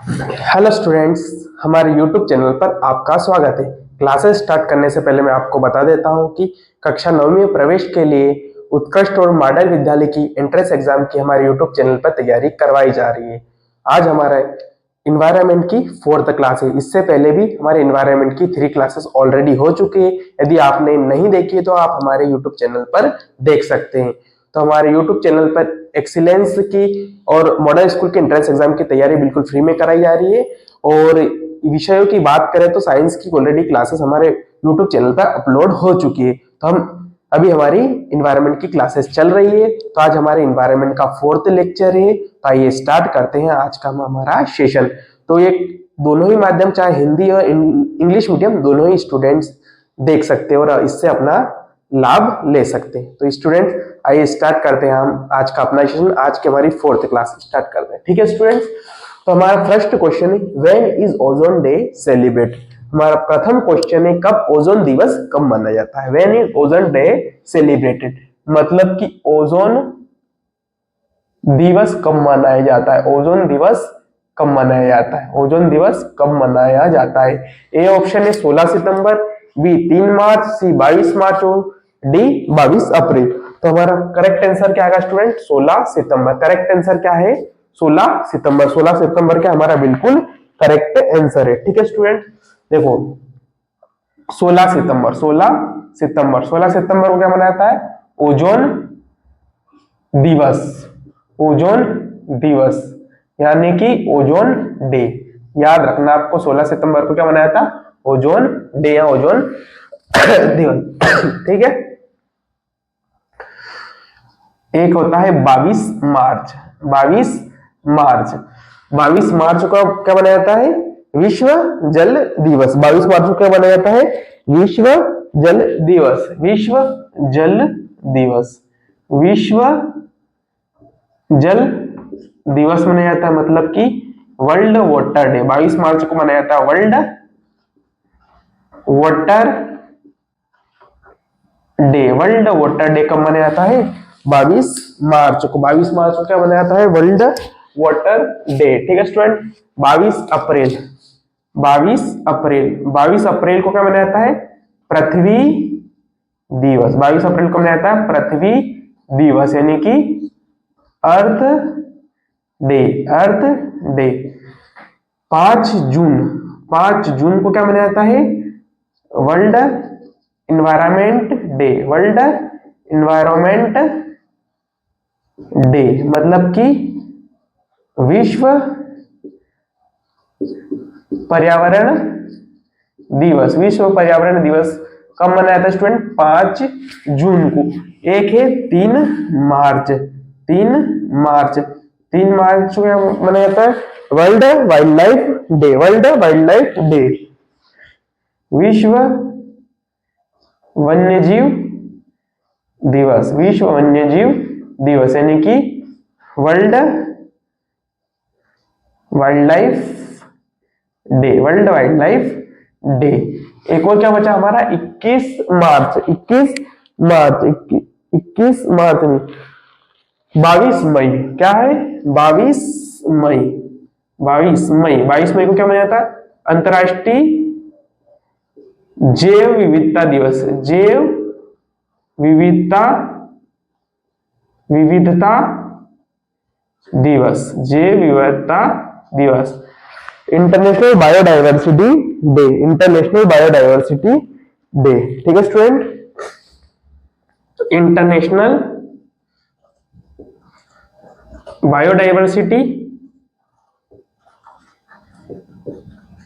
Hello students, हमारे YouTube channel पर आपका स्वागत है। क्लासेस स्टार्ट करने से पहले मैं आपको बता देता हूं कि कक्षा 9वीं में प्रवेश के लिए उत्कृष्ट और मॉडल विद्यालय की एंट्रेंस एग्जाम की हमारे यूट्यूब चैनल पर तैयारी करवाई जा रही है। आज हमारे इन्वायरमेंट की 4th क्लास है। इससे पहले भी हमारे इन्वायरमेंट की 3 क्लासेस ऑलरेडी हो चुकी है। यदि आपने नहीं देखी है तो आप हमारे यूट्यूब चैनल पर देख सकते हैं। तो हमारे यूट्यूब चैनल पर एक्सीलेंस की और मॉडल स्कूल के एंट्रेंस एग्जाम की तैयारी बिल्कुल फ्री में कराई जा रही है। और विषयों की बात करें तो साइंस की ऑलरेडी क्लासेस हमारे यूट्यूब चैनल पर अपलोड हो चुकी है। तो हम अभी हमारी इन्वायरमेंट की क्लासेस चल रही है। तो आज हमारे इन्वायरमेंट का 4th लेक्चर है। तो आइए स्टार्ट करते हैं आज का हमारा सेशन। तो ये दोनों ही माध्यम, चाहे हिंदी और इंग्लिश मीडियम, दोनों ही स्टूडेंट्स देख सकते हैं और इससे अपना लाभ ले सकते हैं। तो स्टूडेंट आइए स्टार्ट करते हैं हम आज का अपना सेशन। आज की हमारी 4th क्लास स्टार्ट करते हैं। ठीक है स्टूडेंट्स, तो हमारा फर्स्ट क्वेश्चन है when is ozone day celebrate. हमारा प्रथम क्वेश्चन है कब ओजोन दिवस कब मनाया जाता है। When is ozone day celebrated, मतलब कि ओजोन दिवस कब मनाया जाता है। ओजोन दिवस कब मनाया जाता है, ओजोन दिवस कब मनाया जाता है। ए ऑप्शन है 16 सितंबर, बी 3 मार्च, सी 22 मार्च और डी 22 अप्रैल। तो हमारा करेक्ट आंसर क्या आएगा स्टूडेंट, 16 सितंबर। करेक्ट आंसर क्या है, 16 सितंबर। 16 सितंबर क्या हमारा बिल्कुल करेक्ट आंसर है। ठीक है स्टूडेंट, देखो 16 सितंबर, 16 सितंबर, 16 सितंबर को क्या मनाया जाता है, ओजोन दिवस, ओजोन दिवस यानी कि ओजोन डे। याद रखना आपको 16 सितंबर को क्या मनाया था, ओजोन डे या ओजोन दिवस। ठीक है, एक होता है 22 मार्च। 22 मार्च, 22 मार्च को क्या मनाया जाता है, विश्व जल दिवस। 22 मार्च को क्या मनाया जाता है, विश्व जल दिवस, विश्व जल दिवस, विश्व जल दिवस मनाया जाता है, मतलब कि वर्ल्ड वाटर डे। 22 मार्च को मनाया जाता है world water day. World water day कब मनाया जाता है, 22 मार्च को। 22 मार्च को क्या मनाया जाता है, वर्ल्ड वाटर डे। ठीक है स्टूडेंट, 22 अप्रैल, 22 अप्रैल, 22 अप्रैल को क्या मनाया जाता है, पृथ्वी दिवस। 22 अप्रैल को मनाया जाता है पृथ्वी दिवस यानी कि अर्थ डे, अर्थ डे। 5 जून, 5 जून को क्या मनाया जाता है, world environment day, world environment day, मतलब कि विश्व पर्यावरण दिवस। विश्व पर्यावरण दिवस कब मनाया जाता है स्टूडेंट, 5 जून को। एक है 3 मार्च, 3 मार्च, 3 मार्च को मनाया जाता है world wild life day, world wild life day, विश्व वन्यजीव दिवस, विश्व वन्यजीव दिवस यानी कि world wild life day, world wild life day. एक और क्या बचा हमारा, 21 मार्च, 21 मार्च, 21 मार्च नहीं, 22 मई। क्या है, 22 मई, 22 मई, 22 मई को क्या मनाया जाता है, अंतरराष्ट्रीय जैव विविधता दिवस, जैव विविधता विविधता दिवस, जैव विविधता दिवस। International biodiversity day, international biodiversity day. ठीक है student, international biodiversity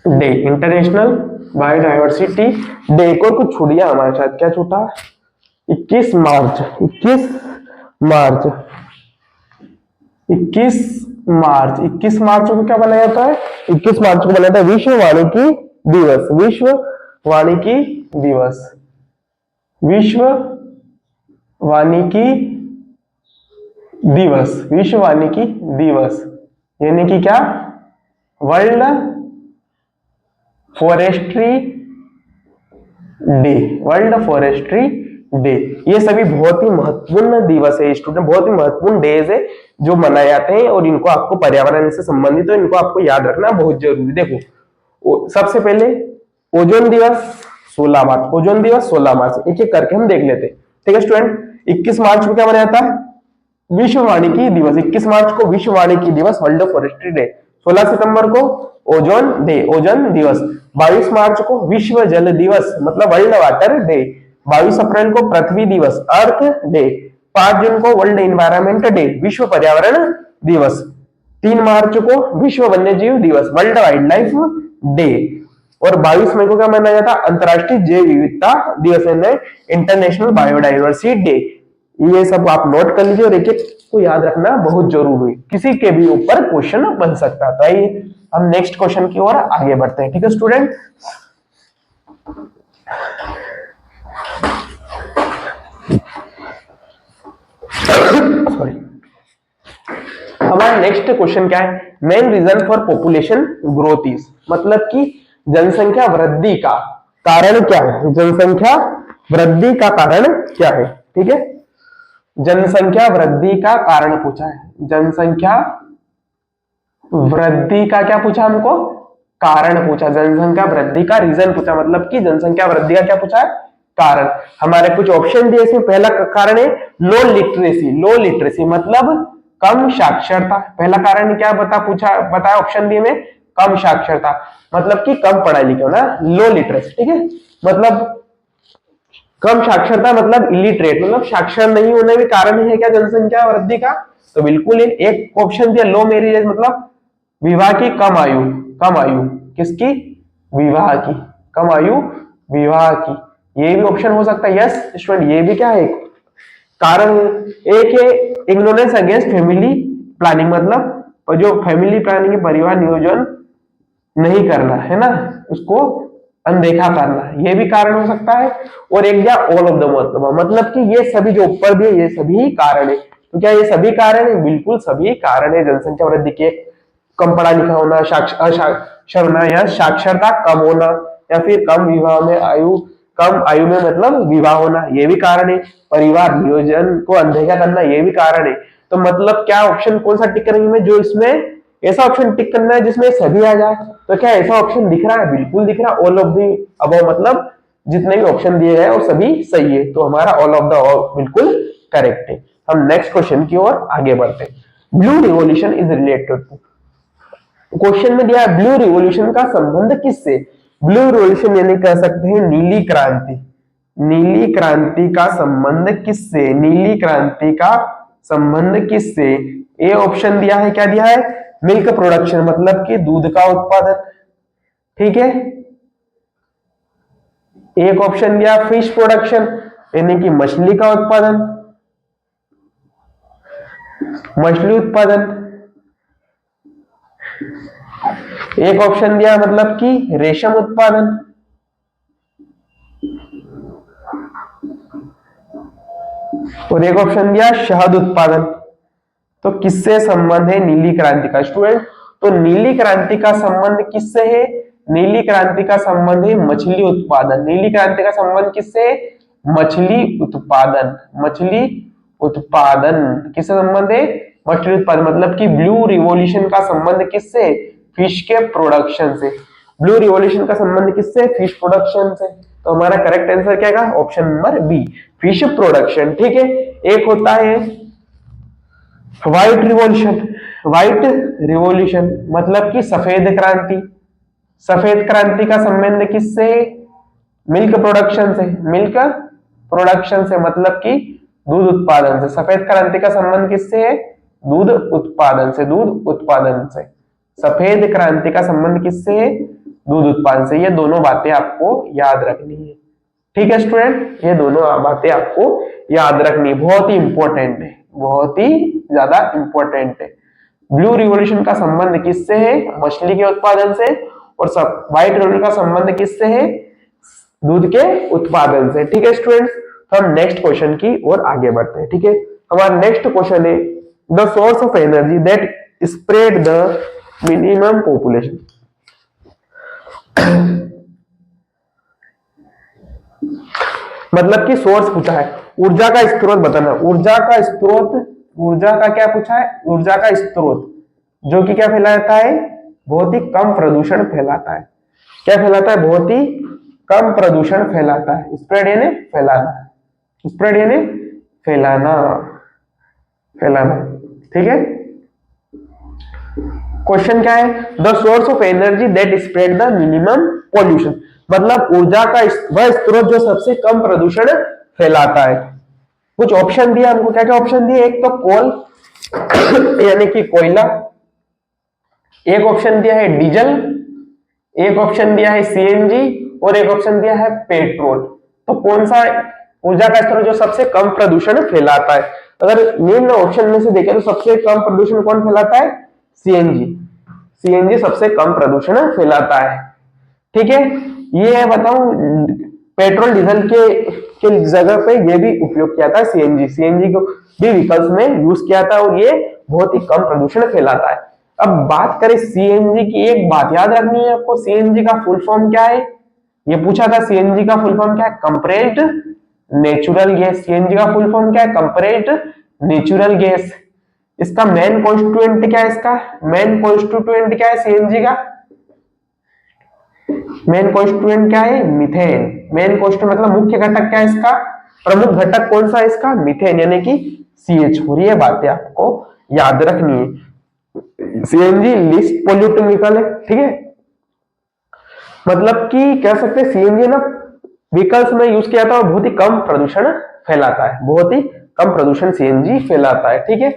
day, international biodiversity day. को कुछ छूट गया हमारे साथ, क्या छूटा, 21 मार्च, 21 मार्च, 21 मार्च, 21 मार्च को क्या बनाया जाता है, 21 मार्च को बनाया जाता है विश्व वानिकी दिवस, विश्व वानिकी दिवस, विश्व वानिकी दिवस, विश्व वानिकी दिवस यानी कि क्या, world forestry day, world forestry day. ये सभी बहुत ही महत्वपूर्ण दिवस है स्टूडेंट, बहुत ही महत्वपूर्ण डेज है जो मनाए जाते हैं और इनको आपको पर्यावरण से संबंधित, तो इनको आपको याद रखना बहुत जरूरी। देखो सबसे पहले ओजोन दिवस 16 मार्च, ओजोन दिवस 16 मार्च, एक एक करके हम देख लेते हैं। ठीक है स्टूडेंट, 21 मार्च को क्या मनाया जाता है? विश्व वानिकी दिवस। 21 मार्च को विश्व वानिकी दिवस, वर्ल्ड फॉरेस्ट्री डे। 16 सितंबर को ओजोन डे, ओजोन दिवस। 22 मार्च को विश्व जल दिवस मतलब वर्ल्ड वाटर डे। 22 अप्रैल को पृथ्वी दिवस, अर्थ डे। 5 जून को वर्ल्ड इन्वायरमेंट डे, विश्व पर्यावरण दिवस। 3 मार्च को विश्व वन्यजीव दिवस, वर्ल्ड वाइल्ड लाइफ डे। और 22 मई को क्या मनाया जाता है? अंतरराष्ट्रीय जैव विविधता दिवस, इंटरनेशनल बायोडाइवर्सिटी डे। ये सब आप नोट कर लीजिए और एक एक को याद रखना बहुत जरूरी है, किसी के भी ऊपर क्वेश्चन बन सकता है। तो आइए हम नेक्स्ट क्वेश्चन की ओर आगे बढ़ते हैं। ठीक है स्टूडेंट, सॉरी, हमारा नेक्स्ट क्वेश्चन क्या है? Main reason for population growth is, मतलब कि जनसंख्या वृद्धि का कारण क्या है? जनसंख्या वृद्धि का कारण क्या है? ठीक है, जनसंख्या वृद्धि का कारण पूछा है। जनसंख्या वृद्धि का क्या पूछा हमको? कारण पूछा। जनसंख्या वृद्धि का रीजन पूछा, मतलब कि जनसंख्या वृद्धि का क्या पूछा है? कारण। हमारे कुछ ऑप्शन दिए, इसमें पहला कारण है लो लिटरेसी। लो लिटरेसी मतलब कम साक्षरता। पहला कारण क्या पूछा बताया ऑप्शन दिए में? कम साक्षरता, मतलब कि कम पढ़ाई लिखे होना, लो लिटरेसी। ठीक है, मतलब कम साक्षरता मतलब इलिटरेट, मतलब साक्षर नहीं होने भी कारण है क्या जनसंख्या वृद्धि का? तो बिल्कुल एक ऑप्शन दिया लो मैरिज, मतलब विवाह की कम आयु। कम आयु किसकी? विवाह की, कम आयु विवाह की, ये भी ऑप्शन हो सकता है। यस स्टूडेंट, ये भी क्या है? कारण। एक है इग्नोरेंस अगेंस्ट फैमिली प्लानिंग, मतलब जो फैमिली प्लानिंग है, परिवार नियोजन नहीं करना है ना, उसको अनदेखा करना, ये भी कारण हो सकता है। और एक क्या? ऑल ऑफ द मतलब कि ये सभी जो ऊपर भी है ये सभी कारण है। तो क्या ये सभी कारण है? बिल्कुल सभी कारण है जनसंख्या वृद्धि के। कम पढ़ा लिखा होना, असाक्षर होना, या साक्षरता कम होना, या फिर कम विवाह में आयु, कम आयु में मतलब विवाह होना, ये भी कारण है। परिवार नियोजन को अनदेखा करना, ये भी कारण है। तो मतलब क्या ऑप्शन कौन सा टिक करेंगे? जो इसमें ऐसा ऑप्शन टिक करना है जिसमें सभी आ जाए। तो क्या ऐसा ऑप्शन दिख रहा है? बिल्कुल दिख रहा है, ऑल ऑफ द अबव, मतलब जितने भी ऑप्शन दिए गए वो सभी सही है। तो हमारा ऑल ऑफ द बिल्कुल करेक्ट है। हम नेक्स्ट क्वेश्चन की ओर आगे बढ़ते हैं। Blue revolution is related to, question में दिया है ब्लू रिवॉल्यूशन का संबंध किससे? ब्लू रिवॉल्यूशन यानी कह सकते हैं नीली क्रांति। नीली क्रांति का संबंध किससे? नीली क्रांति का संबंध किससे? ए ऑप्शन दिया है, क्या दिया है? मिल्क प्रोडक्शन, मतलब कि दूध का उत्पादन। ठीक है, एक ऑप्शन दिया फिश प्रोडक्शन, यानी कि मछली का उत्पादन, मछली उत्पादन। एक ऑप्शन दिया मतलब कि रेशम उत्पादन। और एक ऑप्शन दिया शहद उत्पादन। तो किससे संबंध है नीली क्रांति का स्टूडेंट? तो नीली क्रांति का संबंध किससे है? नीली क्रांति का संबंध है मछली उत्पादन। नीली क्रांति का संबंध किससे है? मछली उत्पादन। मछली उत्पादन किससे संबंध है? मछली उत्पादन, मतलब कि ब्लू रिवॉल्यूशन का संबंध किससे? फिश के प्रोडक्शन से। ब्लू रिवॉल्यूशन का संबंध किससे? फिश प्रोडक्शन से। तो हमारा करेक्ट आंसर क्या है? Option number B, fish production. ठीक है, एक होता है व्हाइट रिवॉल्यूशन। व्हाइट रिवॉल्यूशन मतलब कि सफेद क्रांति। सफेद क्रांति का संबंध किससे? मिल्क प्रोडक्शन से। मिल्क प्रोडक्शन से मतलब कि दूध उत्पादन से। सफेद क्रांति का संबंध किससे है? दूध उत्पादन से। दूध उत्पादन से। सफेद क्रांति का संबंध किससे है? दूध उत्पादन से। ये दोनों बातें आपको याद रखनी है। ठीक है स्टूडेंट, ये दोनों बातें आपको याद रखनी, बहुत ही इंपॉर्टेंट है, बहुत ही ज्यादा इंपॉर्टेंट है। ब्लू रिवॉल्यूशन का संबंध किससे है? मछली के उत्पादन से। और सब व्हाइट रिवॉल्यूशन का संबंध किससे है? दूध के उत्पादन से। ठीक है स्टूडेंट्स, तो हम नेक्स्ट क्वेश्चन की ओर आगे बढ़ते हैं। ठीक है, हमारा नेक्स्ट क्वेश्चन है the source of energy that spread the minimum population. मतलब कि सोर्स पूछा है, ऊर्जा का स्रोत बताना। ऊर्जा का स्रोत, ऊर्जा का क्या पूछा है, ऊर्जा का स्रोत जो कि क्या फैलाता है, बहुत ही कम प्रदूषण फैलाता है। क्या फैलाता है, बहुत ही कम प्रदूषण फैलाता है। स्प्रेड यानी फैलाना, स्प्रेड यानी फैलाना, फैलाना, ठीक है। क्वेश्चन क्या है, the source of energy that spread the minimum pollution, मतलब ऊर्जा का वह स्रोत जो सबसे कम प्रदूषण फैलाता है। कुछ ऑप्शन दिया हमको, क्या क्या ऑप्शन दिए, एक तो कोल यानी कि कोयला, एक ऑप्शन दिया है डीजल, एक ऑप्शन दिया है सीएनजी और एक ऑप्शन दिया है पेट्रोल। तो कौन सा ऊर्जा का स्रोत जो सबसे कम प्रदूषण फैलाता है? अगर निम्न ऑप्शन में से देखें तो सबसे कम प्रदूषण कौन फैलाता है, सीएनजी। सीएनजी सबसे कम प्रदूषण फैलाता है, ठीक है। ये है बताऊं, पेट्रोल डीजल के जगह पे ये भी उपयोग किया था सीएनजी, सीएनजी को भी व्हीकल्स में यूज किया था और ये बहुत ही कम प्रदूषण फैलाता है। अब बात करें सीएनजी की, एक बात याद रखनी है आपको, सीएनजी का फुल फॉर्म क्या है, ये पूछा था। सीएनजी का फुल फॉर्म क्या है, कंप्रेस्ड नेचुरल गैस। सीएनजी का फुल फॉर्म क्या है, कंप्रेस्ड नेचुरल गैस। इसका मेन कॉन्स्टिट्यूएंट क्या है, इसका मेन कॉन्स्टिट्यूएंट क्या है सीएनजी का, मेन कॉन्स्टिट्यूएंट क्या है, मीथेन। मेन कॉन्स्टिट्यूएंट मतलब मुख्य घटक क्या है इसका, प्रमुख घटक कौन सा है इसका, मीथेन यानी कि CH4। ये बातें आपको याद रखनी है। सीएनजी लिस्ट पोल्यूटिंग व्हीकल है, ठीक है। मतलब कि कह सकते हैं सीएनजी ना व्हीकल्स में यूज किया था और बहुत ही कम प्रदूषण फैलाता है, बहुत ही कम प्रदूषण सीएनजी फैलाता है, ठीक है।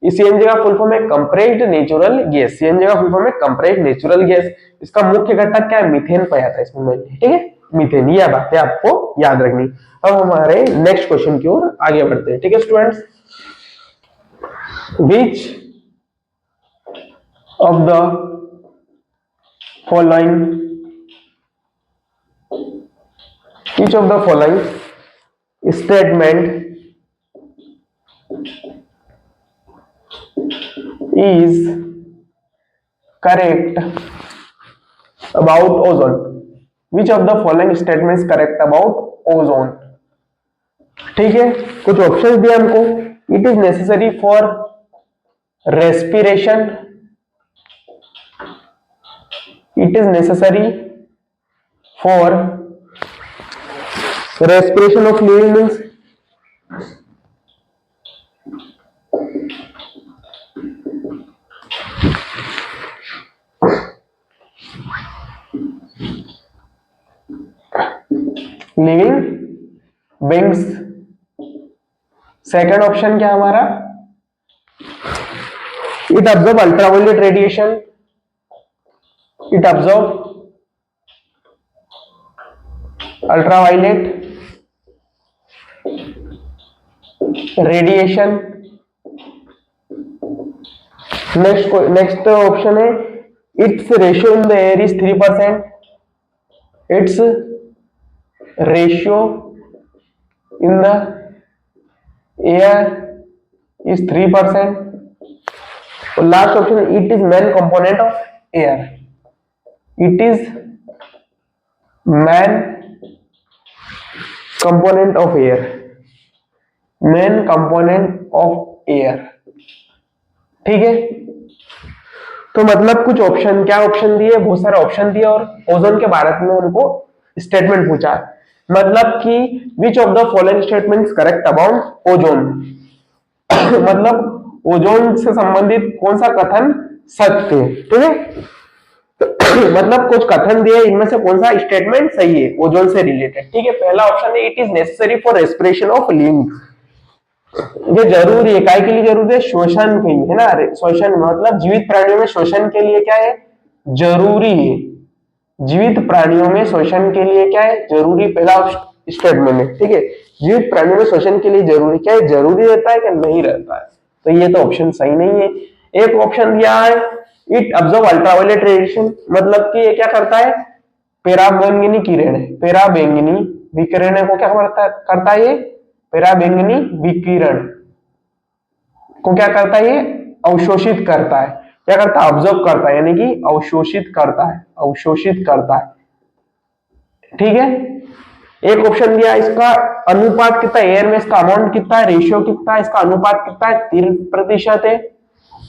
इस सीएनजी का फुल फॉर्म है कंप्रेस्ड नेचुरल गैस, सीएनजी का फुल फॉर्म है कंप्रेस्ड नेचुरल गैस। इसका मुख्य घटक क्या है, मीथेन पाया जाता है इसमें, ठीक है, मीथेन। ये बातें आपको याद रखनी। अब हमारे नेक्स्ट क्वेश्चन की ओर आगे बढ़ते हैं, ठीक है students. Which of the following each of the following statement is correct about ozone, which of the following statement is correct about ozone, ठीक है। कुछ ऑप्शंस दिए हमको, it is necessary for respiration, it is necessary for respiration of living beings, living beings। Second option क्या हमारा, it absorb ultraviolet radiation, it absorb ultraviolet radiation. Next option है its ratio in the air is 3%, its ratio in the air is 3%। और last option it is main component of air, it is main component of air, main component of air, ठीक है। तो मतलब कुछ option, क्या option दिए, बहुत सारे ऑप्शन दिए और ओजोन के बारे में उनको स्टेटमेंट पूछा, मतलब कि which of the following statements correct about ozone, मतलब ओजोन से संबंधित कौन सा कथन सत्य है, ठीक है। मतलब कुछ कथन दिए, इनमें से कौन सा स्टेटमेंट सही है ओजोन से रिलेटेड, ठीक है। पहला ऑप्शन है it is necessary for respiration of living, ये जरूरी है, काय के लिए जरूरी है, श्वसन के लिए, है ना। श्वसन मतलब जीवित प्राणियों में श्वसन के लिए क्या है, जरूरी है। जीवित प्राणियों में श्वसन के लिए क्या है, जरूरी, पहला स्टेटमेंट है, ठीक है। जीवित प्राणियों में श्वसन के लिए जरूरी क्या है, जरूरी रहता है कि नहीं रहता है, तो ये तो ऑप्शन सही नहीं है। एक ऑप्शन दिया है इट ऑब्जर्व अल्ट्रावायलेट रेडिएशन, मतलब कि ये क्या करता है, पराबैंगनी किरण, पराबैंगनी विकिरण को क्या करता है, ये पराबैंगनी विकिरण को क्या करता है, ये अवशोषित करता है, क्या करता है, ऑब्जर्व करता है, यानी कि अवशोषित करता है, अवशोषित करता है, ठीक है। एक ऑप्शन दिया इसका अनुपात कितना एयर में, इसका अमाउंट कितना है, रेशियो कितना है, इसका अनुपात कितना है, 3% है।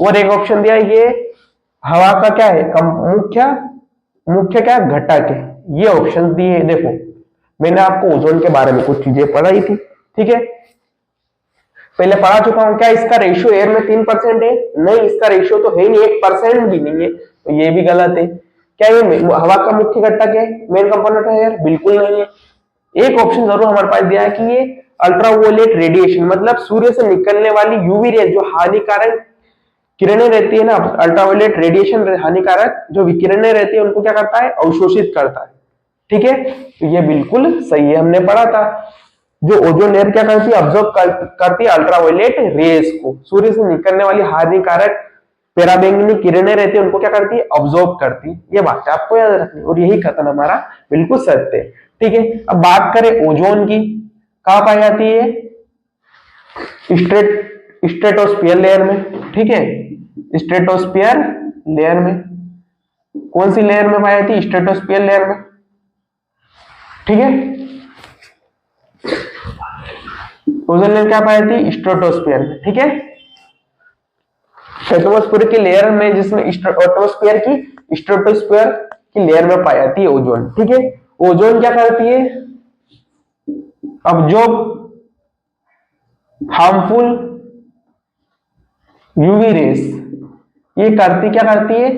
और एक ऑप्शन दिया ये हवा का क्या है, मुख्य मुख्य क्या घटक है। ये ऑप्शन दिए। देखो मैंने आपको ओजोन के बारे में कुछ चीजें पढ़ाई थी, ठीक है, पहले पढ़ा चुका हूं। क्या इसका रेशियो एयर में 3% है? नहीं, इसका रेशियो तो है ही नहीं, 1% भी नहीं है, तो ये भी गलत है। क्या ये हवा का मुख्य घटक है, मेन कंपोनेंट है एयर? बिल्कुल नहीं है। एक ऑप्शन जरूर हमारे पास दिया है कि ये अल्ट्रावायलेट रेडिएशन, मतलब सूर्य से निकलने वाली यूवी रेज जो हानिकारक किरणें रहती है ना, अल्ट्रावायलेट रेडिएशन हानिकारक जो विकिरणें रहती है उनको क्या करता है, अवशोषित करता है, ठीक है। तो ये बिल्कुल सही है, हमने पढ़ा था। जो ओजोन लेयर क्या करती है, ऑब्जर्व करती है अल्ट्रावायलेट रेज को, सूर्य से निकलने वाली हानिकारक पराबैंगनी किरणें रहती है उनको क्या करती है, ऑब्जर्व करती है। ये बात आपको याद रखनी, और यही कथन हमारा बिल्कुल सत्य है, ठीक है। अब बात करें ओजोन की, कहां पाई जाती है, स्ट्रेटोस्फीयर लेयर में, ठीक है, स्ट्रेटोस्फीयर लेयर में। कौन सी लेयर में पाई जाती है, स्ट्रेटोस्फीयर लेयर में, ठीक है। ओजोन लेयर क्या पाई जाती है, स्ट्रेटोस्फीयर में, ठीक है। एटमॉस्फेयर की लेयर में, जिसमें एटमॉस्फेयर की स्ट्रेटोस्फीयर की लेयर में पाई जाती है ओजोन, ठीक है। ओजोन क्या करती है, अब जो हार्मफुल यूवी रेस ये करती, क्या करती है,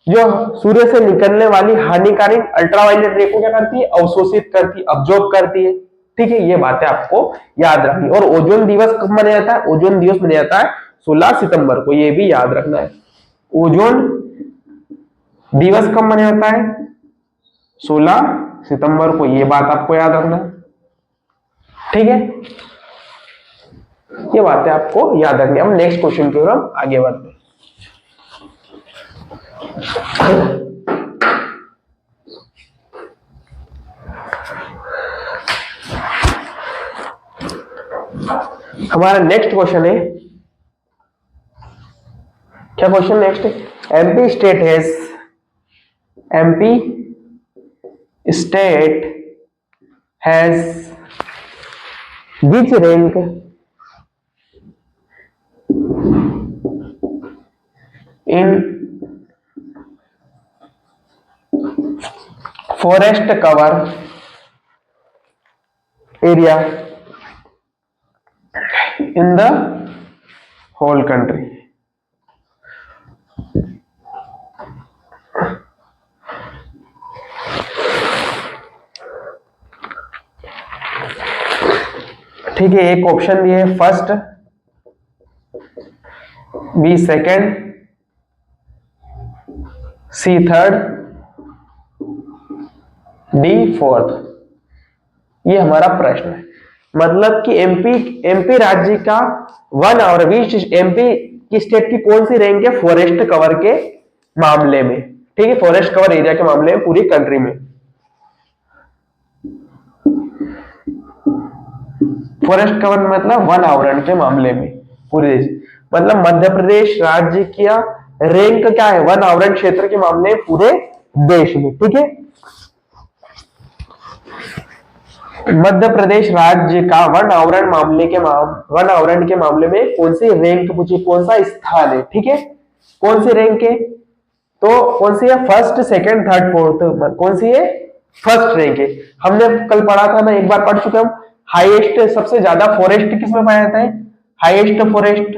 जो सूर्य से निकलने वाली हानिकारक अल्ट्रावायलेट रे को क्या करती है, अवशोषित करती है, अब्जॉर्ब करती है, ठीक है। ये बातें आपको याद रखनी। और ओजोन दिवस कब मनाया जाता है, ओजोन दिवस मनाया जाता है 16 सितंबर को, ये भी याद रखना है। ओजोन दिवस कब मनाया जाता है, 16 सितंबर को, ये बात आपको याद रखना है, ठीक है। ये बातें आपको याद रखनी। हम नेक्स्ट क्वेश्चन की ओर हम आगे बढ़ते हैं। हमारा नेक्स्ट क्वेश्चन है, क्या क्वेश्चन नेक्स्ट है, MP state has which rank in forest cover area in the whole country? ठीक है, एक ऑप्शन दिए है फर्स्ट, बी सेकंड, सी थर्ड, डी फोर्थ। ये हमारा प्रश्न है। मतलब कि एमपी राज्य का वन और एमपी की स्टेट की कौन सी रैंक है फॉरेस्ट कवर के मामले में, ठीक है, फॉरेस्ट कवर एरिया के मामले में पूरी कंट्री में। फॉरेस्ट कवर मतलब वन आवरण के मामले में पूरे देश, मतलब मध्य प्रदेश राज्य का रैंक क्या है वन आवरण क्षेत्र के मामले में पूरे देश में, ठीक है। मध्य प्रदेश राज्य का वन आवरण के मामले में कौन सी रैंक पूछी, कौन सा स्थान है, ठीक है, कौन सी रैंक है, तो कौन सी है, फर्स्ट सेकंड थर्ड फोर्थ, कौन सी है, फर्स्ट रैंक है। हमने कल पढ़ा था ना, एक बार पढ़ चुके हम, हाईएस्ट सबसे ज्यादा फॉरेस्ट किसमें पाया जाता है, हाईएस्ट फॉरेस्ट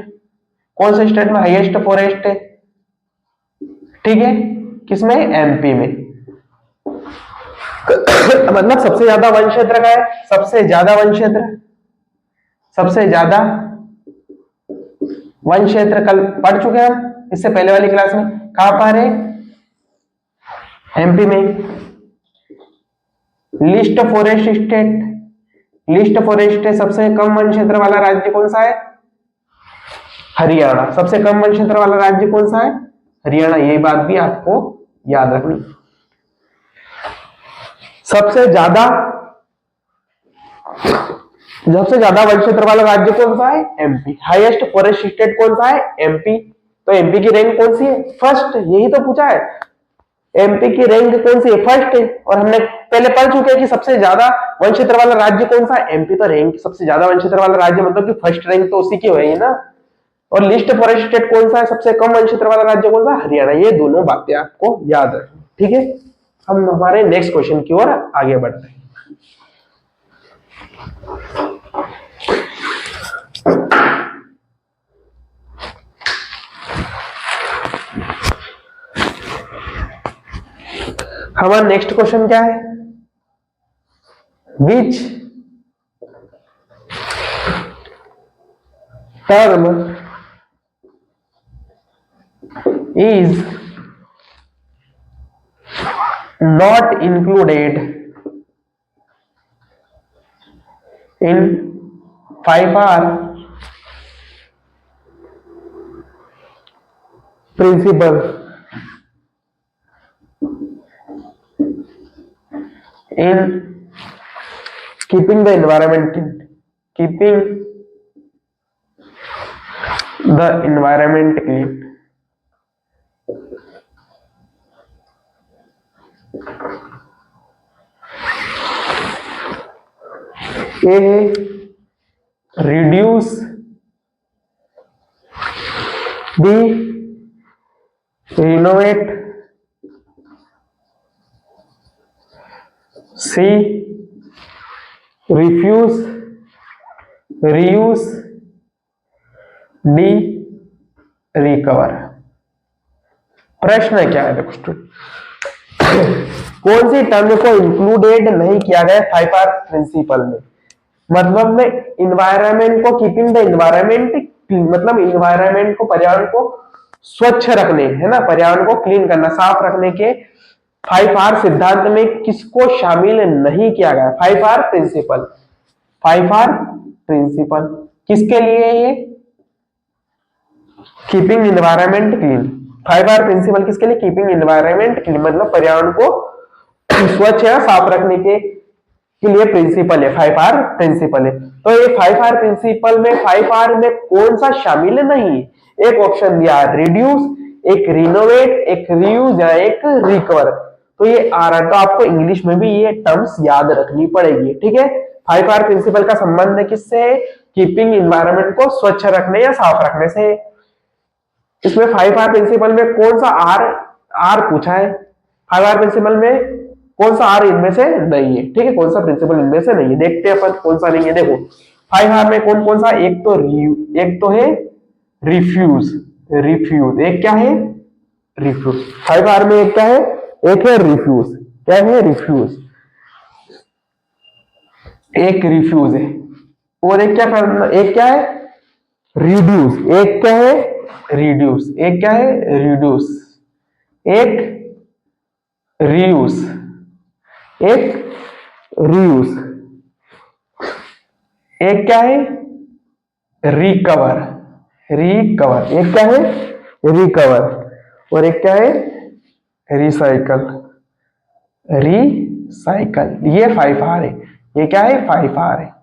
कौन से स्टेट में हाईएस्ट फॉरेस्ट है, ठीक है, किसमें, एमपी में। मतलब सबसे ज्यादा वन क्षेत्र का है, सबसे ज्यादा वन क्षेत्र कल पढ़ चुके हैं हम इससे पहले वाली क्लास में। कहां पर है, एमपी में। लिस्ट फॉरेस्ट है, सबसे कम वन क्षेत्र वाला राज्य कौन सा है, हरियाणा। सबसे कम वन क्षेत्र वाला राज्य कौन सा है, हरियाणा। ये बात भी आपको याद रखनी। सबसे ज्यादा वन क्षेत्र वाला राज्य कौन सा है, एमपी। हाईएस्ट फॉरेस्ट स्टेट कौन सा है, एमपी। तो एमपी की रैंक कौन सी है, फर्स्ट। यही तो पूछा है, एमपी की रैंक कौन सी है? फर्स्ट है। और हमने पहले पढ़ चुके हैं कि सबसे ज्यादा वन क्षेत्र वाला राज्य कौन सा? एमपी। तो रैंक सबसे ज्यादा वन क्षेत्र वाला राज्य मतलब कि फर्स्ट रैंक तो उसी की होगी ना। और लिस्ट फॉरेस्ट स्टेट कौन सा है? सबसे कम वन क्षेत्र वाला राज्य कौन सा? हरियाणा। ये दोनों बातें आपको याद रखनी, ठीक है। हम हमारे नेक्स्ट क्वेश्चन की ओर आगे बढ़ते हैं। हमारा नेक्स्ट क्वेश्चन क्या है? Which term is not included in 5R principle in keeping the environment clean. A, reduce. B, renovate. C, refuse, reuse. D, recover. प्रश्न क्या है? देखो स्टूडेंट, कौन सी टर्म को इंक्लूडेड नहीं किया गया 5R प्रिंसिपल में? मतलब में इन्वायरमेंट को, कीपिंग द इन्वायरमेंट, मतलब इन्वायरमेंट को, पर्यावरण को स्वच्छ रखने, है ना, पर्यावरण को क्लीन करना, साफ रखने के 5R सिद्धांत में किसको शामिल नहीं किया गया? 5R principal. 5R प्रिंसिपल किसके लिए? ये keeping environment clean. 5R principal किसके लिए? कीपिंग इन्वायरमेंट क्लीन, मतलब पर्यावरण को स्वच्छ या साफ रखने के लिए प्रिंसिपल है, 5R प्रिंसिपल है। तो ये 5R प्रिंसिपल में 5R में कौन सा शामिल नहीं? एक ऑप्शन दिया रिड्यूस, एक रिनोवेट, एक रीयूज या एक रिकवर। तो ये आ रहा है, तो आपको इंग्लिश में भी ये टर्म्स याद रखनी पड़ेगी, ठीक है। 5R प्रिंसिपल का संबंध किससे है? कीपिंग इन्वायरमेंट को स्वच्छ रखने या साफ रखने से। इसमें 5R प्रिंसिपल में कौन सा आर पूछा है? 5R प्रिंसिपल में कौन सा आर इनमें से नहीं है, ठीक है, कौन सा प्रिंसिपल इनमें से नहीं है, देखते हैं अपन कौन सा नहीं है। देखो 5R में कौन कौन सा? एक तो है रिफ्यूज, एक क्या है? रिफ्यूज। 5R में एक क्या है? एक है रिफ्यूज। क्या है? रिफ्यूज। एक रिफ्यूज है। और एक क्या करना? एक क्या है? रिड्यूस। एक क्या है? रिड्यूस। एक क्या है? रिड्यूस। एक रीयूज, एक रीयूज। एक क्या है? रिकवर। एक क्या है? रिकवर। और एक क्या है? रिसाइकल। ये 5R है। ये क्या है? 5R है।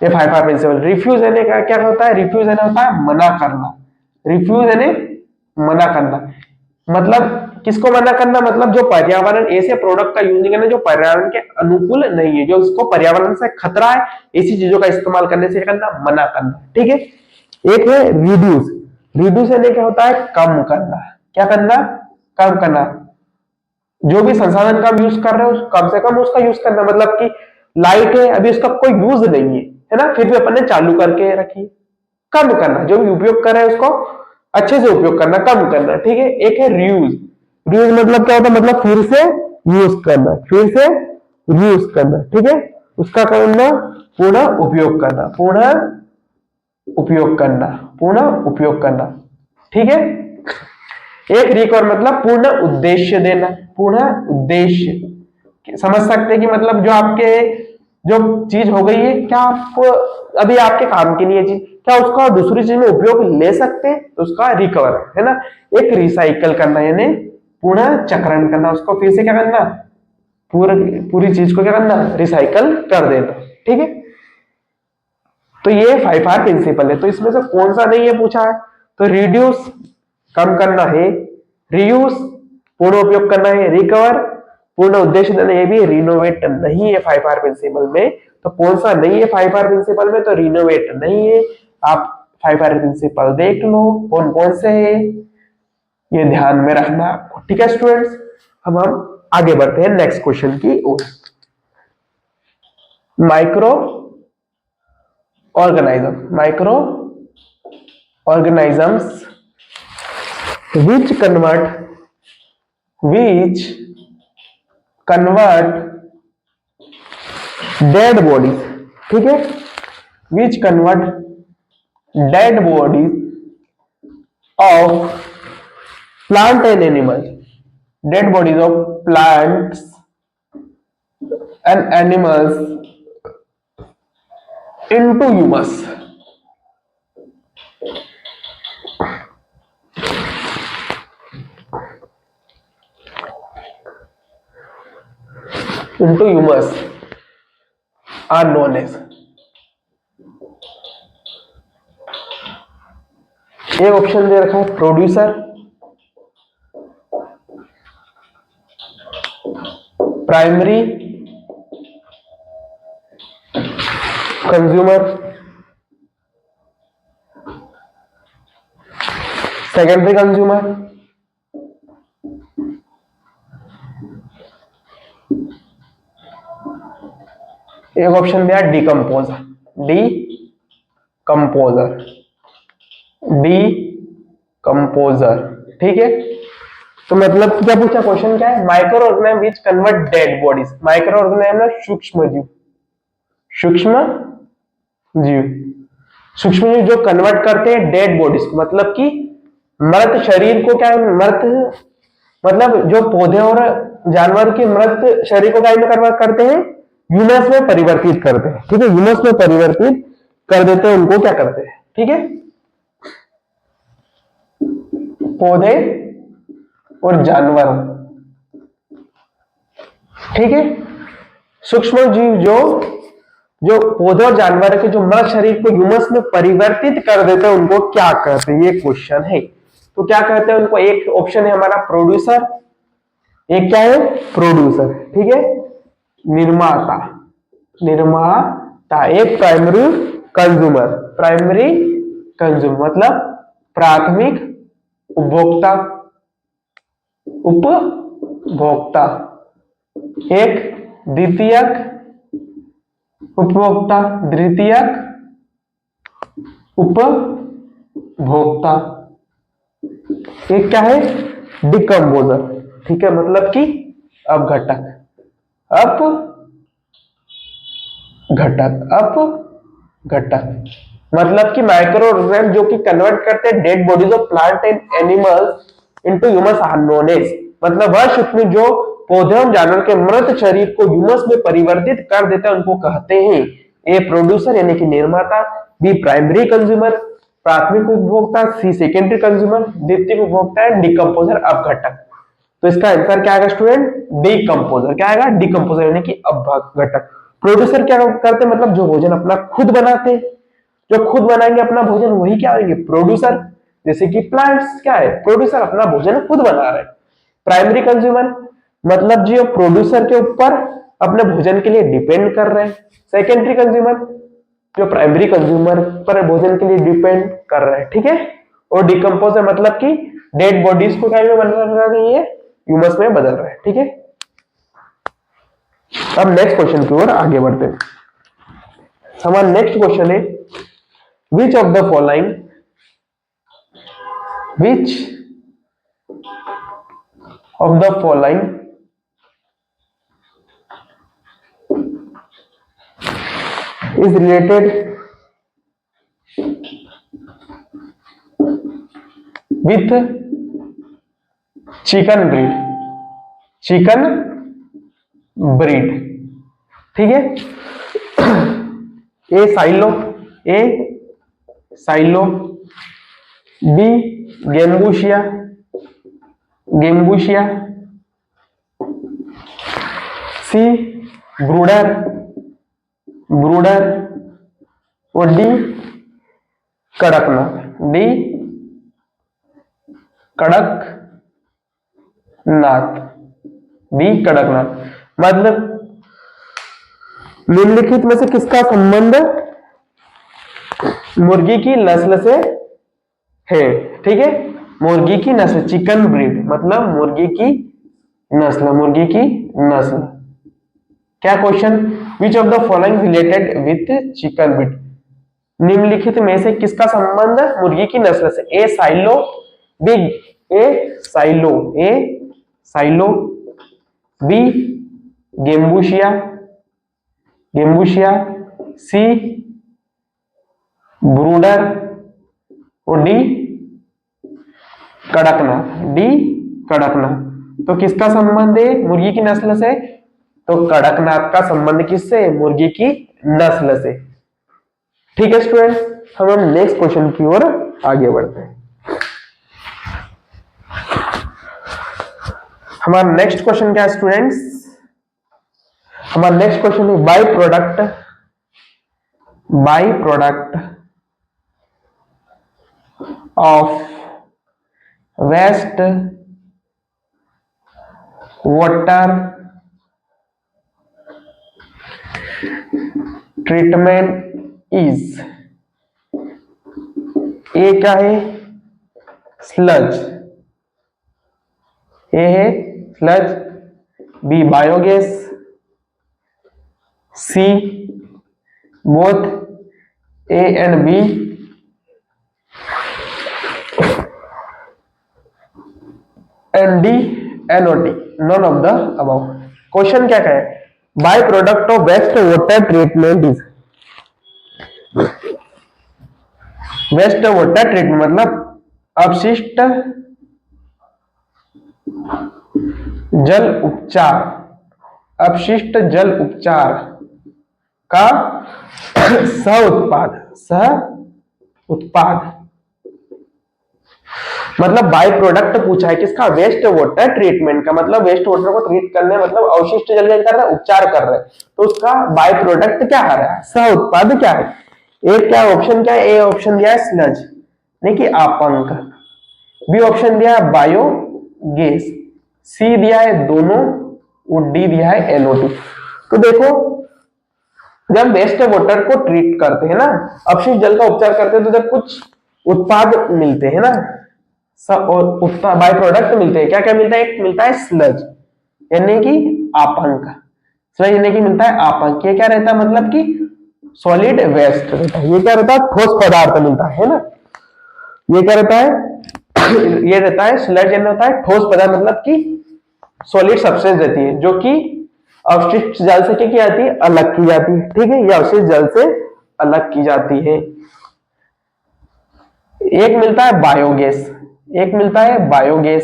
ये 5R प्रिंसिपल। रिफ्यूज यानी क्या होता है? रिफ्यूज यानी होता है मना करना। रिफ्यूज यानी मना करना, मतलब किसको मना करना? मतलब जो पर्यावरण, ऐसे प्रोडक्ट का यूज नहीं करना जो पर्यावरण के अनुकूल नहीं है, जो उसको पर्यावरण से खतरा है, ऐसी चीजों का इस्तेमाल करने से करना, मना करना, ठीक है। एक है रिड्यूस। रिड्यूस यानी क्या होता है? कम करना। क्या करना? कम करना। जो भी संसाधन का हम यूज कर रहे हो कम से कम उसका यूज करना, मतलब कि लाइट है, अभी उसका कोई यूज नहीं है ना, फिर भी अपन ने चालू करके रखी, कम करना। जो भी उपयोग कर रहे हैं उसको अच्छे से उपयोग करना, कम करना, ठीक है। एक है रीयूज। रीयूज मतलब क्या होता है? मतलब फिर से यूज करना, फिर से यूज करना, ठीक है। उसका करना पुनः उपयोग करना, पुनः उपयोग करना, ठीक है। एक रिकवर मतलब पूर्ण उद्देश्य देना, पूर्ण उद्देश्य। समझ सकते हैं कि मतलब जो आपके जो चीज हो गई है, क्या आप अभी आपके काम की नहीं है चीज, क्या उसका दूसरी चीज में उपयोग ले सकते हैं, तो उसका रिकवर है ना। एक रिसाइकल करना यानी पुनः चक्रण करना, उसको फिर से क्या करना? पूरी चीज को क्या करना? रिसाइकल कर देना, ठीक है। तो ये 5R प्रिंसिपल है। तो इसमें से कौन सा नहीं है पूछा है? तो रिड्यूस कम करना है, रियूज पूर्ण उपयोग करना है, रिकवर पूर्ण उद्देश्य देना, ये भी रिनोवेट नहीं है 5R प्रिंसिपल में। तो कौन सा नहीं है 5R प्रिंसिपल में? तो रिनोवेट नहीं है। आप 5R प्रिंसिपल देख लो कौन कौन से है, ये ध्यान में रखना आपको। ठीक है स्टूडेंट्स, हम आगे बढ़ते हैं नेक्स्ट क्वेश्चन की ओर। Microorganisms which convert dead bodies, ठीक है, which convert dead bodies of plant and animals, dead bodies of plants and animals into humus, are known as। एक ऑप्शन दे रखा है producer, primary consumer, secondary consumer, एक option दिया decomposer. ठीक है, तो मतलब क्या पूछा, क्वेश्चन क्या है? Micro organism which convert dead bodies, micro organism सूक्ष्म जीव जो कन्वर्ट करते हैं डेड बॉडीज को, मतलब कि मृत शरीर को, क्या मृत मतलब जो पौधे और जानवर के मृत शरीर को क्या में कन्वर्ट करते हैं? ह्यूमस में परिवर्तित करते हैं। ठीक है, ह्यूमस में परिवर्तित कर देते हैं, उनको क्या करते हैं? ठीक है, पौधे और जानवर, ठीक है, सूक्ष्म जीव जो पौधे और जानवर के जो मृत शरीर को ह्यूमस में परिवर्तित कर देते हैं, उनको क्या कहते हैं? ये क्वेश्चन है। तो क्या कहते हैं उनको? एक ऑप्शन है हमारा प्रोड्यूसर, एक क्या है? प्रोड्यूसर, ठीक है, निर्माता, एक प्राइमरी कंज्यूमर मतलब प्राथमिक उपभोक्ता, एक द्वितीयक उपभोक्ता, एक क्या है? डिकम्पोजर, ठीक है, मतलब कि अपघटक, मतलब कि माइक्रो ऑर्गेनिज्म जो कि कन्वर्ट करते हैं dead bodies of plant and animals into humus are known as, मतलब वह सूक्ष्म जो पौधे और जानवर के मृत शरीर को ह्यूमस में परिवर्तित कर देते हैं, उनको कहते हैं ए प्रोड्यूसर यानी कि निर्माता, बी प्राइमरी कंज्यूमर प्राथमिक उपभोक्ता, सी सेकेंडरी कंज्यूमर द्वितीयक उपभोक्ता है, डिकम्पोजर अपघटक। तो इसका आंसर क्या आएगा स्टूडेंट? डिकम्पोजर। क्या आएगा? डिकम्पोजर यानी कि अपघटक। प्रोड्यूसर क्या करते हैं? मतलब जो भोजन अपना खुद बनाते हैं, जो खुद बनाएंगे अपना भोजन, वही क्या होंगे? प्रोड्यूसर। जैसे कि प्लांट्स क्या है? प्रोड्यूसर, अपना भोजन खुद बना रहे हैं। प्राइमरी कंज्यूमर मतलब जो प्रोड्यूसर के ऊपर अपने भोजन के लिए डिपेंड कर रहे हैं। सेकेंडरी कंज्यूमर जो प्राइमरी कंज्यूमर पर भोजन के लिए डिपेंड कर रहे हैं, ठीक है। और डिकम्पोजर मतलब कि डेड बॉडीज को क्या में बदल रही है? ह्यूमस में बदल रहे हैं, ठीक है। अब नेक्स्ट क्वेश्चन की ओर आगे बढ़ते हैं। हमारा नेक्स्ट क्वेश्चन है which of the following is related with chicken breed, ठीक है। ए साइलो, बी गेम्बूशिया, सी ब्रूडर और डी कड़कनाथ, नाथ, बी कड़कनाथ। मतलब निम्नलिखित में से किसका संबंध मुर्गी की नस्ल से है? ठीक है, मुर्गी की नस्ल, चिकन ब्रीड मतलब मुर्गी की नस्ल, मुर्गी की नस्ल। क्या question, which of the following related with chicken breed? निम्नलिखित में से किसका संबंध मुर्गी की नस्ल से? ए साइलो, बी साइलो, ए साइलो, बी गेम्बुशिया, गेम्बुशिया, सी ब्रूडर और डी कड़कनाथ, डी कड़कनाथ। तो किसका संबंध है मुर्गी की नस्ल से? तो कड़कनाथ का संबंध किससे? मुर्गी की नस्ल से। ठीक है स्टूडेंट, हम नेक्स्ट क्वेश्चन की ओर आगे बढ़ते हैं। हमारा नेक्स्ट क्वेश्चन क्या है स्टूडेंट्स? हमारा नेक्स्ट क्वेश्चन है by product, by product of waste water treatment is, A क्या है? स्लज, ए है sludge, B biogas, C both A and B, and D N O T, none of the above. Question क्या कहे? By product of waste water treatment is, waste water treatment मतलब अपशिष्ट जल उपचार, अपशिष्ट जल उपचार का सह उत्पाद, सह उत्पाद मतलब बाय प्रोडक्ट पूछा है किसका? वेस्ट वाटर ट्रीटमेंट का, मतलब वेस्ट वाटर को ट्रीट करने मतलब अवशिष्ट जल का कर रहा है, उपचार कर रहे हैं, तो उसका बाय प्रोडक्ट क्या आ रहा है? सह उत्पाद क्या है? एक क्या ऑप्शन क्या है? ए ऑप्शन दिया है स्लज, नहीं कि आपंक, बी ऑप्शन दिया है बायोगैस, सी दिया है दोनों और डी दिया है एनओटी। तो देखो जब वेस्ट वाटर को ट्रीट करते हैं ना, अपशिष्ट जल का उपचार करते हैं, तो जब कुछ उत्पाद मिलते हैं ना, बाय प्रोडक्ट मिलते हैं, क्या क्या मिलता है? एक मिलता है स्लज यानी कि आपंक, स्लज यानी कि मिलता है आपंक। ये क्या रहता है? मतलब कि सॉलिड वेस्ट रहता है। ये क्या रहता है? ठोस पदार्थ मिलता है ना। ये क्या रहता है? ये रहता है स्लज यानी होता है ठोस पदार्थ, मतलब कि सॉलिड सब्सटेंस रहती है जो कि अवशिष्ट जल से क्या की जाती है? अलग की जाती है। ठीक है, ये अवशिष्ट जल से अलग की जाती है। एक मिलता है बायोगैस, एक मिलता है बायोगैस।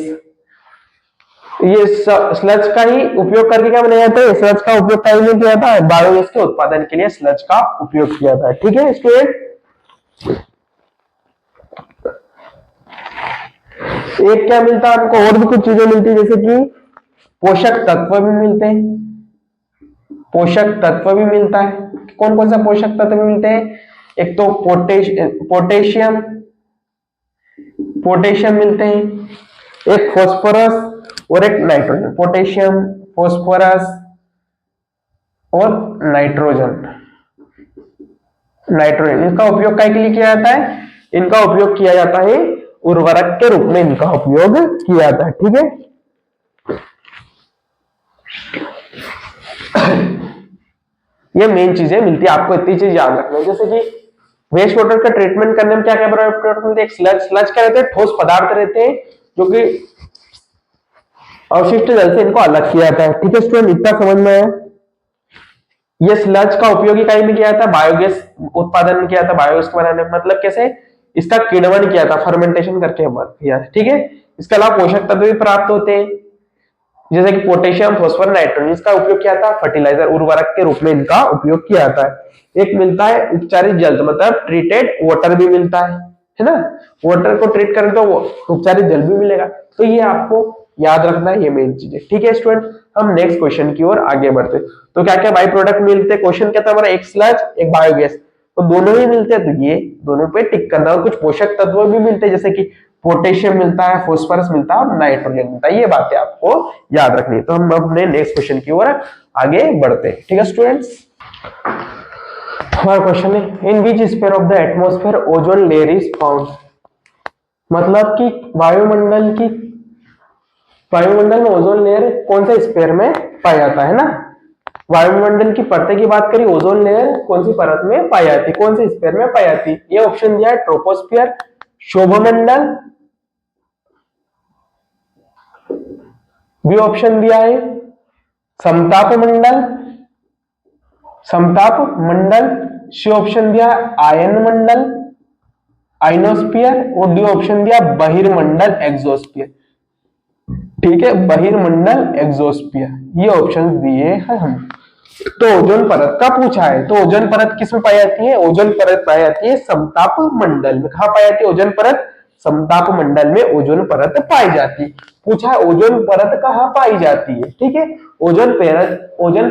ये स्लज का ही उपयोग करके क्या बनाया जाता है? स्लज का उपयोग कहीं नहीं किया जाता है, बायोगैस के उत्पादन के लिए स्लज का उपयोग किया जाता है। ठीक है स्टूडेंट, एक क्या मिलता है हमको? और भी कुछ चीजें मिलती है, जैसे कि पोषक तत्व भी मिलते हैं, पोषक तत्व भी मिलता है। कौन कौन सा पोषक तत्व मिलते हैं? एक तो पोटेशियम, पोटेशियम मिलते हैं, एक फास्फोरस और एक नाइट्रोजन, पोटेशियम, फास्फोरस और नाइट्रोजन, नाइट्रोजन। इनका उपयोग क्या के लिए किया जाता है? इनका उपयोग किया जाता है उर्वरक के रूप में, इनका उपयोग किया जाता है। ठीक है, ये मेन चीजें मिलती है, आपको इतनी चीज याद रखना है। जैसे कि वेस्ट वाटर का ट्रीटमेंट करने में क्या क्या प्रोडक्ट मिलते हैं? स्लज, स्लज क्या रहते हैं? ठोस पदार्थ रहते हैं जो कि अवशिष्ट जल से इनको अलग किया जाता है। ठीक है स्टूडेंट, इतना समझ में आया? ये स्लज का उपयोग कहीं में किया जाता है? बायोगैस उत्पादन में किया जाता है, बायोगैस को बनाने में, मतलब कैसे? इसका किण्वन किया था, फर्मेंटेशन करके किया। ठीक है, इसके अलावा पोषक तत्व भी प्राप्त होते हैं, जैसे कि पोटेशियम, फास्फोरस, नाइट्रोजन। इसका उपयोग किया था फर्टिलाइजर, उर्वरक के रूप में इनका उपयोग किया जाता है। एक मिलता है उपचारित जल, मतलब ट्रीटेड वाटर भी मिलता है ना। वाटर को ट्रीट करें तो वो उपचारित जल भी मिलेगा। तो ये आपको याद रखना है, ये मेन चीज है। ठीक है स्टूडेंट, हम नेक्स्ट क्वेश्चन की ओर आगे बढ़ते। तो क्या क्या बाई प्रोडक्ट मिलते हैं? क्वेश्चन क्या था हमारा? एक स्लज, एक बायोगैस, तो दोनों ही मिलते हैं, तो ये दोनों पे टिक करना। और कुछ पोषक तत्व भी मिलते हैं, जैसे कि पोटेशियम मिलता है, फॉस्फोरस मिलता है और नाइट्रोजन मिलता है। ये बातें आपको याद रखनी है। तो हम अपने नेक्स्ट क्वेश्चन की ओर आगे बढ़ते हैं। ठीक है स्टूडेंट्स, हमारा क्वेश्चन है in which sphere of the atmosphere ozone layer is found. मतलब कि वायुमंडल में ओजोन लेयर कौन से स्फीयर में पाया जाता है ना। वायुमंडल की परतें की बात करी, ओजोन लेयर कौन सी परत में पाई जाती है, कौन से स्फीयर में पाई जाती है। ये ऑप्शन दिया है ट्रोपोस्फियर, शोभमंडल, बी ऑप्शन दिया है समताप मंडल, सी ऑप्शन दिया आयन मंडल आइनोस्फियर और डी ऑप्शन दिया बहिर्मंडल एक्सोस्फियर। ठीक है, बहिर्मंडल एक्सोस्फियर, ये ऑप्शन दिए हैं हम। तो ओजोन परत का पूछा है, तो ओजोन परत किस में पाई जाती है, ओजोन परत पाई जाती है समताप मंडल में। कहां पाई जाती है ओजोन परत, समताप मंडल में ओजोन परत पाई जाती है। पूछा है ओजोन परत कहां पाई जाती है। ठीक है, ओजोन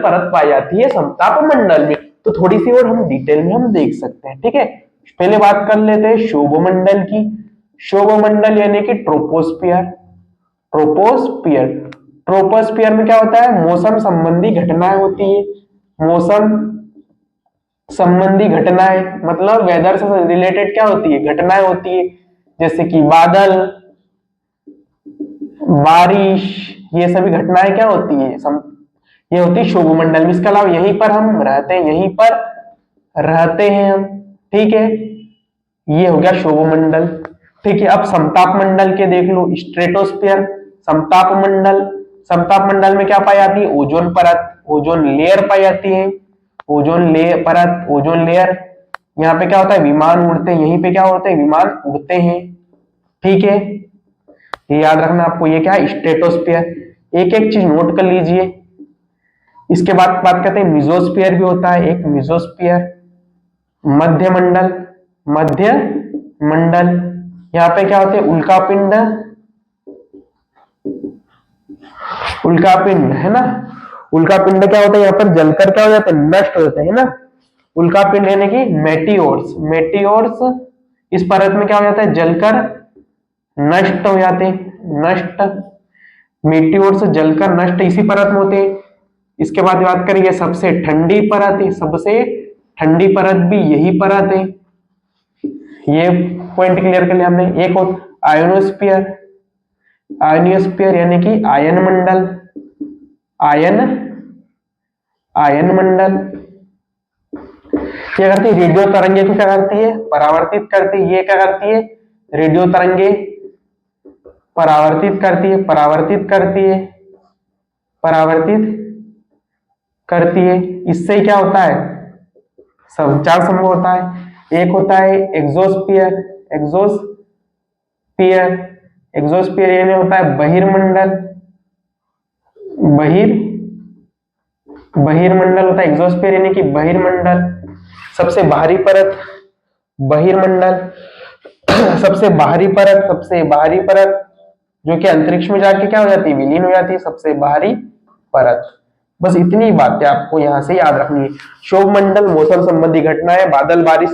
परत पाई जाती है समताप मंडल में। तो थोड़ी सी और हम डिटेल में हम देख सकते हैं। ठीक है, पहले बात कर लेते हैं शोभमंडल की। शोभमंडल यानी कि ट्रोपोस्फियर ट्रोपोस्फियर में क्या होता है, मौसम संबंधी घटनाएं होती है। मौसम संबंधी घटनाएं मतलब वेदर से रिलेटेड क्या होती है, घटनाएं होती है, जैसे कि बादल, बारिश, ये सभी घटनाएं क्या होती है, ये होती है शोभमंडल में। इसके अलावा यहीं पर हम रहते हैं, यहीं पर रहते हैं हम। ठीक है, ये हो गया शोभमंडल। ठीक है, अब समताप मंडल के देख लो, स्ट्रेटोस्फियर, समताप मंडल में क्या पाई जाती है, ओजोन परत, ओजोन लेयर पाई जाती है, ओजोन लेयर परत, ओजोन लेयर। यहाँ पे क्या होता है, विमान उड़ते हैं, यहीं पे क्या होते हैं, विमान उड़ते हैं। ठीक है, ये याद रखना आपको, ये क्या है स्ट्रेटोस्फियर। एक एक चीज नोट कर लीजिए। इसके बाद बात करते हैं मिजोस्फियर भी होता है एक, मिजोस्फियर, मध्य मंडल, यहाँ पे क्या होते हैं उल्कापिंड है ना। उल्कापिंड क्या होता है, यहाँ पर जलकर क्या हो जाता है, नष्ट हो जाता है ना। उल्कापिंड यानी कि मेटियोर्स इस परत में क्या हो जाता है, जलकर नष्ट हो जाते हैं, मेटियोर्स जलकर नष्ट इसी परत में होते हैं। इसके बाद बात करेंगे सबसे ठंडी परत है, सबसे ठंडी परत भी यही परत है। ये पॉइंट क्लियर कर लिया हमने। एक और आयोनोस्फीयर यानी कि आयन मंडल क्या करती है, रेडियो तरंगे को क्या करती है, परावर्तित करती है। ये क्या करती है, रेडियो तरंगे परावर्तित करती है। इससे क्या होता है, सब चार संभव होता है। एक होता है एग्जोस्फीयर यानी होता है बहिर्मंडल होता है एग्जोस्फीयर यानी कि बहिर्मंडल। सबसे बाहरी परत बहिर्मंडल, सबसे बाहरी परत जो कि अंतरिक्ष में जाके क्या हो जाती है, विलीन हो जाती है, सबसे बाहरी परत। बस इतनी बातें आपको यहां से याद रखनी है। शोभमंडल मौसम संबंधी घटनाएं, बादल बारिश